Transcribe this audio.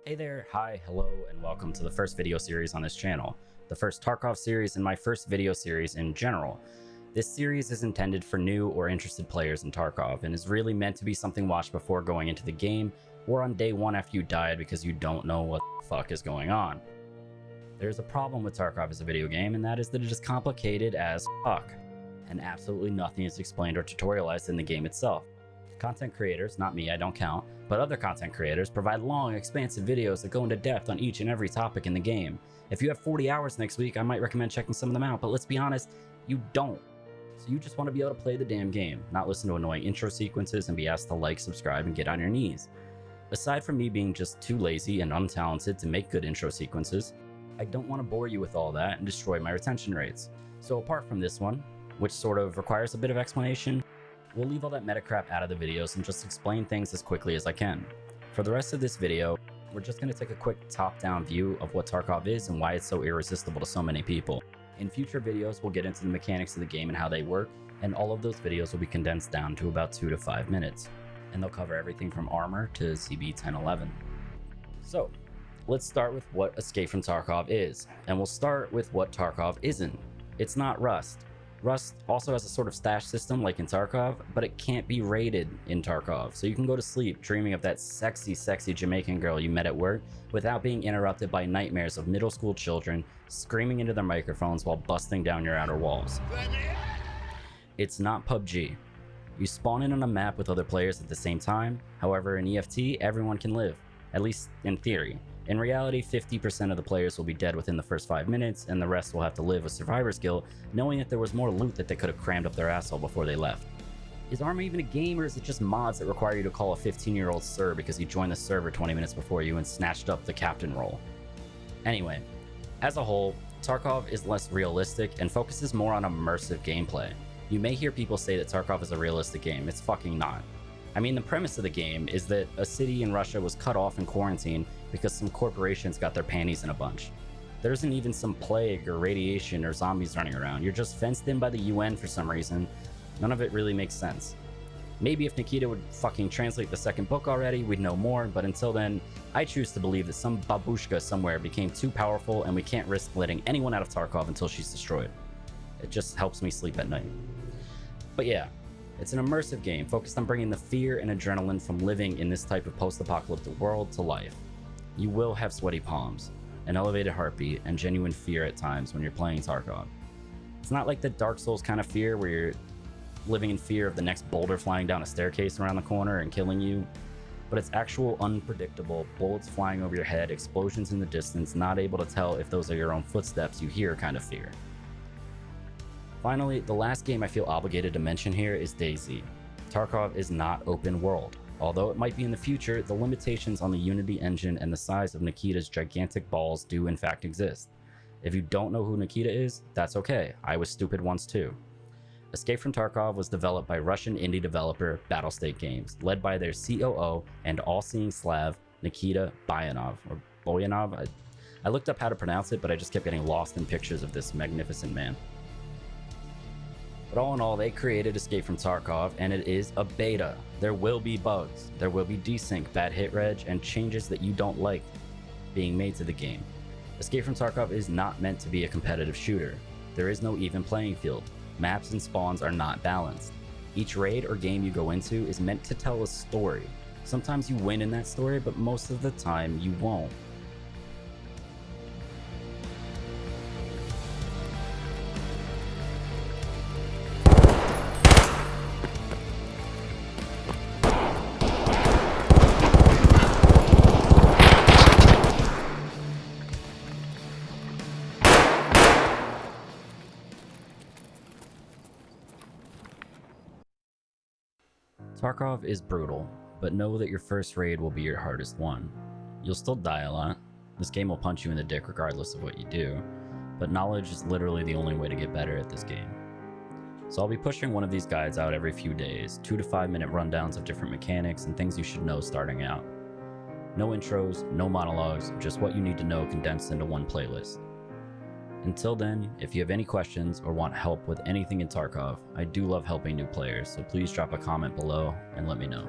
Hey there, hi, hello, and welcome to the first video series on this channel, the first Tarkov series and my first video series in general. This series is intended for new or interested players in Tarkov and is really meant to be something watched before going into the game or on day one after you died because you don't know what the fuck is going on. There's a problem with Tarkov as a video game, and that is that it is complicated as fuck, and absolutely nothing is explained or tutorialized in the game itself. Content creators, not me, I don't count, but other content creators provide long, expansive videos that go into depth on each and every topic in the game. If you have 40 hours next week, I might recommend checking some of them out, but let's be honest, you don't. So you just want to be able to play the damn game, not listen to annoying intro sequences and be asked to like, subscribe, and get on your knees. Aside from me being just too lazy and untalented to make good intro sequences, I don't want to bore you with all that and destroy my retention rates. So apart from this one, which sort of requires a bit of explanation, we'll leave all that meta crap out of the videos and just explain things as quickly as I can. For the rest of this video, we're just going to take a quick top-down view of what Tarkov is and why it's so irresistible to so many people. In future videos, we'll get into the mechanics of the game and how they work, and all of those videos will be condensed down to about 2 to 5 minutes. And they'll cover everything from armor to CB1011. So, let's start with what Escape from Tarkov is, and we'll start with what Tarkov isn't. It's not Rust. Rust also has a sort of stash system like in Tarkov, but it can't be raided in Tarkov, so you can go to sleep dreaming of that sexy Jamaican girl you met at work without being interrupted by nightmares of middle school children screaming into their microphones while busting down your outer walls. It's not PUBG. You spawn in on a map with other players at the same time. However, in EFT, everyone can live, at least in theory. In reality, 50% of the players will be dead within the first 5 minutes, and the rest will have to live with survivor's guilt, knowing that there was more loot that they could have crammed up their asshole before they left. Is Arma even a game, or is it just mods that require you to call a 15-year-old sir because he joined the server 20 minutes before you and snatched up the captain role? Anyway, as a whole, Tarkov is less realistic and focuses more on immersive gameplay. You may hear people say that Tarkov is a realistic game. It's fucking not. I mean, the premise of the game is that a city in Russia was cut off in quarantine because some corporations got their panties in a bunch. There isn't even some plague or radiation or zombies running around. You're just fenced in by the UN for some reason. None of it really makes sense. Maybe if Nikita would fucking translate the second book already, we'd know more, but until then, I choose to believe that some babushka somewhere became too powerful and we can't risk letting anyone out of Tarkov until she's destroyed. It just helps me sleep at night. But yeah. It's an immersive game focused on bringing the fear and adrenaline from living in this type of post-apocalyptic world to life. You will have sweaty palms, an elevated heartbeat, and genuine fear at times when you're playing Tarkov. It's not like the Dark Souls kind of fear where you're living in fear of the next boulder flying down a staircase around the corner and killing you, but it's actual unpredictable, bullets flying over your head, explosions in the distance, not able to tell if those are your own footsteps you hear kind of fear. Finally, the last game I feel obligated to mention here is DayZ. Tarkov is not open world. Although it might be in the future, the limitations on the Unity engine and the size of Nikita's gigantic balls do in fact exist. If you don't know who Nikita is, that's okay. I was stupid once too. Escape from Tarkov was developed by Russian indie developer Battlestate Games, led by their COO and all-seeing Slav, Nikita Boyanov, or Boyanov. I looked up how to pronounce it, but I just kept getting lost in pictures of this magnificent man. But all in all, they created Escape from Tarkov, and it is a beta. There will be bugs, there will be desync, bad hit reg, and changes that you don't like being made to the game. Escape from Tarkov is not meant to be a competitive shooter. There is no even playing field. Maps and spawns are not balanced. Each raid or game you go into is meant to tell a story. Sometimes you win in that story, but most of the time you won't. Tarkov is brutal, but know that your first raid will be your hardest one. You'll still die a lot. This game will punch you in the dick regardless of what you do, but knowledge is literally the only way to get better at this game. So I'll be pushing one of these guides out every few days, 2 to 5 minute rundowns of different mechanics and things you should know starting out. No intros, no monologues, just what you need to know condensed into one playlist. Until then, if you have any questions or want help with anything in Tarkov, I do love helping new players, so please drop a comment below and let me know.